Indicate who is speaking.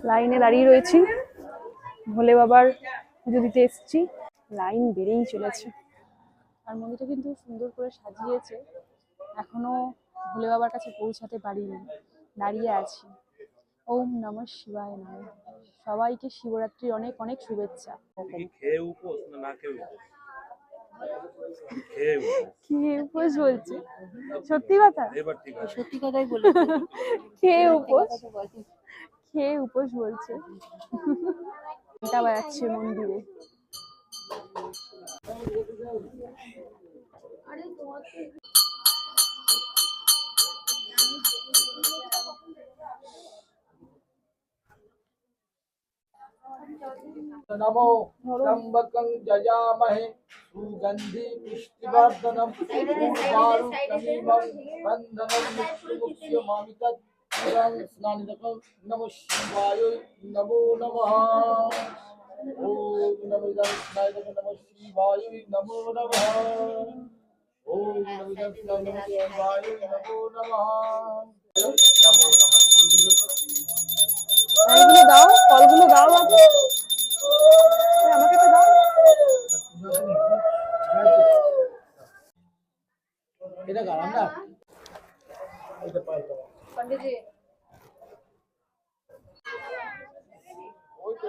Speaker 1: লাইনে দাঁড়িয়ে রয়েছি, ভোলে বাবার পুজো দিতে এসেছি। লাইন বেড়েই চলেছে। আর মন্দিরটা কিন্তু সুন্দর করে সাজিয়েছে। এখনো ভোলে বাবার কাছে পৌঁছাতে পারিনি, দাঁড়িয়ে আছি। ওম নমঃ শিবায় নমঃ। সবাইকে শিবরাত্রির অনেক অনেক শুভেচ্ছা। খেয়ে উপোস বলছে? সত্যি কথা?
Speaker 2: সত্যি কথাই বলেছে।
Speaker 1: খেয়ে উপোস, খেয়ে উপোস বলছে। ঘন্টা বাজাচ্ছে মন্দিরে।
Speaker 3: नमो त्र्यंबकं जजामहे सुगंधि पुष्टिवर्धनम् उर्वारुकमिमं बन्धनं मृत्युमुक्षयमामितत् स्नानिदकं नमः शिवाय नमो नमः। ओम नमो स्नानिदकं नमः शिवाय नमो नमः। ओम नमो स्नानिदकं नमः शिवाय नमो नमः। नमो नमः।
Speaker 1: ফলগুলো দাও, ফলগুলো দাও বাবু, আমাকে তো দাও।
Speaker 3: এটা গালাম না, এটা পাইতো
Speaker 1: पंडित जी
Speaker 3: ওই তো